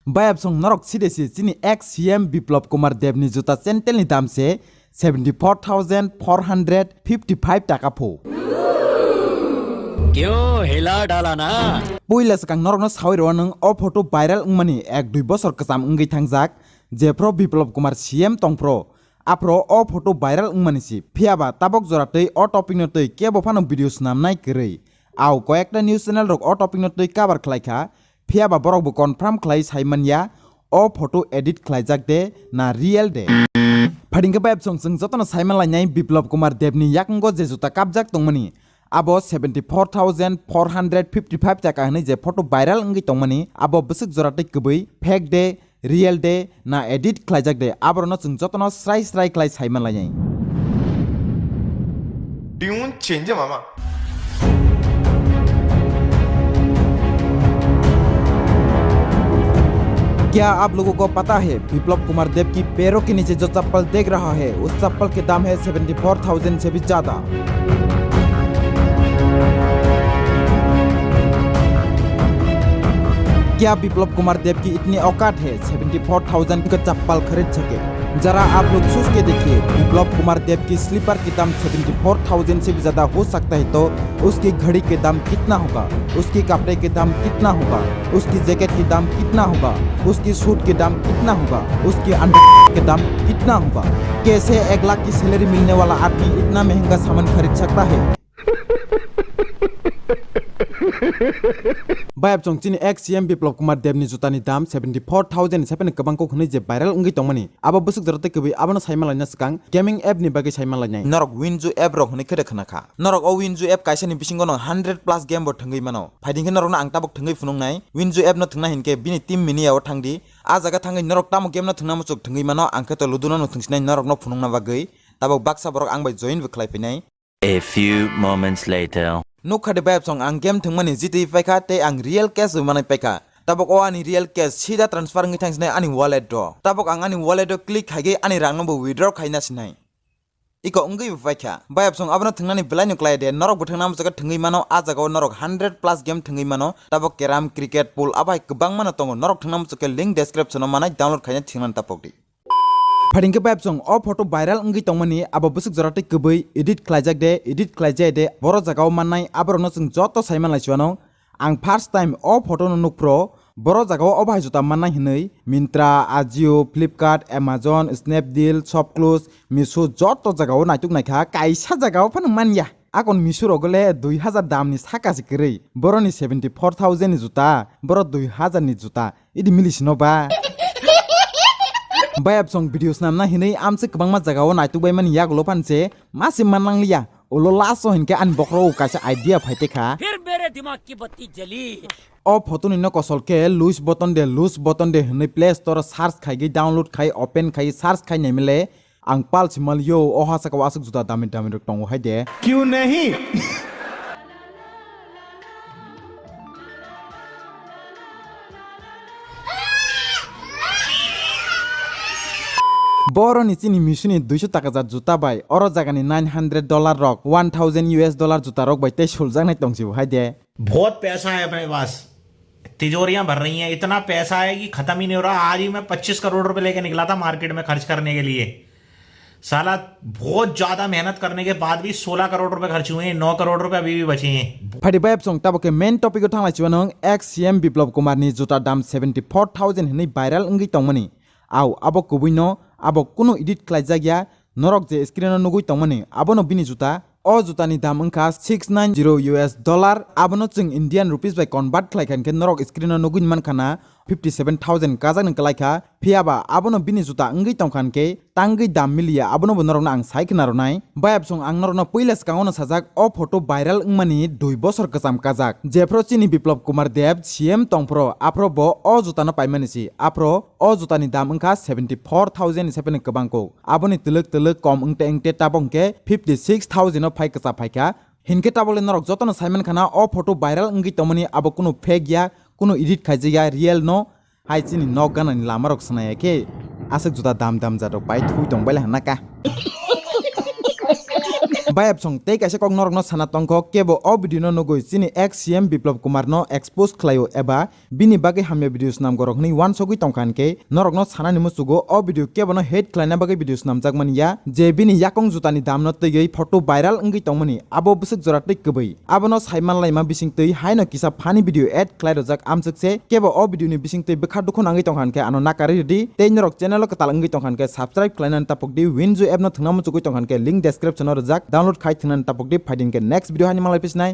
Bayab song norok sidesi chini ex-CM Biplab Kumar Deb ni Jota centel ni dam se 74,455 taka po. क्यों हिला डाला ना Puila sakang norok no sawiro nang o photo viral ungmani 1-2 bosor kesam unggi tangjak jepro Biplab Kumar CM tongpro apro o photo viral ungmani si phiaba tabok joratei o topic no tei kebo phano video snamnai kerei au koyekta news channel rok o topic no tei cover khlaika phiaba borok bo confirm khlai saimanya o photo edit khlaijak de na real de phadingka bayab song joto no saiman lainai Biplab Kumar Deb ni yakngo je Jota kapjak tongmani abo 74,455 taka hini je photo viral ngi tongmani abo busuk joratei kubui fake de real de na edit khlaijak de abo no joto no srai khlai saiman lainai tune change mama. क्या आप लोगों को पता है बिप्लब कुमार देव की पैरों के नीचे जो चप्पल देख रहा है उस चप्पल के दाम है 74,000 से भी ज्यादा। क्या बिप्लब कुमार देव की इतनी औकात है 74,000 का चप्पल खरीद सके? जरा आप लोग सोच के देखिए, बिप्लब कुमार देव की स्लीपर की दाम 74,000 से भी ज्यादा हो सकता है तो उसकी घड़ी के दाम कितना होगा, उसके कपड़े के दाम कितना होगा, उसकी जैकेट के दाम कितना होगा, उसकी सूट के दाम कितना होगा, उसके अंडर के दाम कितना होगा? कैसे 1 लाख की सैलरी मिलने वाला आदमी इतना महंगा सामान खरीद सकता है? Bayab chong chini ex-CM Biplab Kumar Deb ni Jota ni dam 74,000 sepen kabang ko khuni je viral ungi tongmani abo busuk jarate kubi abo no saima laina skang gaming app ni bagi saima lainai norok winju app rok huni khede khana kha norok o winju app kaisa ni bisingo no 100+ game bo thangui mano phaiding norok na ang tabok thangui funung nai winju app no thangna hinke bini team mini yaw thangdi a jaga thangai norok tamo game no thangna muchuk thangui mano angkhe to luduna no thungsinai norok no funung na bagui tabok baksa borok ang bai join buklai pinai. A few moments later No khade bayab song ang game thungmani GT paika te ang real cash manai paika tabok o ani real cash sida transfer ngi thangsnai ani wallet do tabok ang ani wallet do click khage ani rang no withdraw khaina sinai iko ungi paika bayab song abno thungnani belai no klai de norok buthangna mujaka thungui mano a jaga norok 100+ game thungui mano tabok carom cricket pool abai kubang mano tongo norok thungna mujaka link description no manai download khaina thingnan tapokdi Phadingke bayab song o photo viral ungi tongmani abo busuk jarate kubui edit khlaijak de edit khlaijai de boro jagao mannai abro no jong joto saiman laisiwano ang first time o photo no nukpro boro jagao obai Jota mannai hinui Myntra Ajio Flipkart Amazon Snapdeal Shopclose Meesho joto jagao naituk naikha kaisa jagao phan manya akon Meesho rogole 2000 dam ni saka sikrei boro ni 74,000 ni Jota boro 2000 ni Jota idi milisino ba Bayab song videos namna hinai amse kabangma jagao naituk bai man yak lopan se masim manlang liya olo laso hinke an bokro kaisa idea phaite kha फिर मेरे दिमाग की बत्ती जली o photo ni no kosolke lose button de hinai play store search khai download khai open khai search khai nemile ang pal simal yo o hasa ka wasuk Jota dami rok tongo haide क्यों नहीं Boro ni chini Meesho ni 200 taka jar Jota bai oro jaga ni $900 rok $1,000 Jota rok bai te suljak nai tongsi haide बहुत पैसा है अपने पास तिजोरियां भर रही हैं इतना पैसा है कि खत्म ही नहीं हो रहा आज ही मैं 25 करोड़ रुपए लेके निकला था मार्केट में खर्च करने के लिए साला बहुत ज्यादा मेहनत करने के बाद भी 16 करोड़ रुपए खर्च हुए हैं 9 करोड़ रुपए अभी भी बचे हैं Phadi bayab song taboke main topic ko thangla chiwanong ex-CM Biplab Kumar ni Jota dam 74,000 hinai viral ungi tongmani au abo kubuino abo kuno edit khlaijagya norok je screen no nugui tongmani abo no bini Jota o Jota ni dam ungkha $690 abo no chung Indian rupees by convert khlaikan ke norok screen no nugui man khana 57,000 kajak nang kalaika phiaba abo no bini Jota ungi tongkhan ke tangi dam milia abo no norok na ang saikna ronai bayab song ang norok na poila skangona sajak o photo viral ungmani 2 bosor kasam kajak jepro chini Biplab Kumar Deb CM tongpro apro bo o Jota no paimani si apro o Jota ni dam ungkha 74,000 sepen kabangko abo ni tuluk kom engte tabong ke 56,000 no phai kasa phaika hinke tabole norok joto no Simon khana o photo viral ungi tongmani abo kuno fake ya kuno edit khaijiya real no hai chini nok gana ni lamarok sanaya ke asuk Jota dam jaro pai thui tong baila hanaka bayap song tei kaisa kok norok no sana tongko kebo o video no nogoi chini ex CM Biplab Kumar no expose khlaio eba bini bagui hamya videos nam gorok ni wan sogui tongkan ke norok no sana ni musugo o video kebo no hate khlaina bagui videos namjak mani ya je bini yakong juta ni dam no tei photo viral ongui tongmani abo busuk jora tei kubui abo no saiman laima bising tei haino kisa funny video add khlai rojak amsuk se kebo o video ni bising tei bekha dukhon angui tongkan ke ano nakari di tei norok channel ko talang tongkan ke subscribe khlainan tapok di winju app no thungna muchukui tongkan ke link description o rojak download khai thungnan tapok di fighting ke next video hani malai pisnai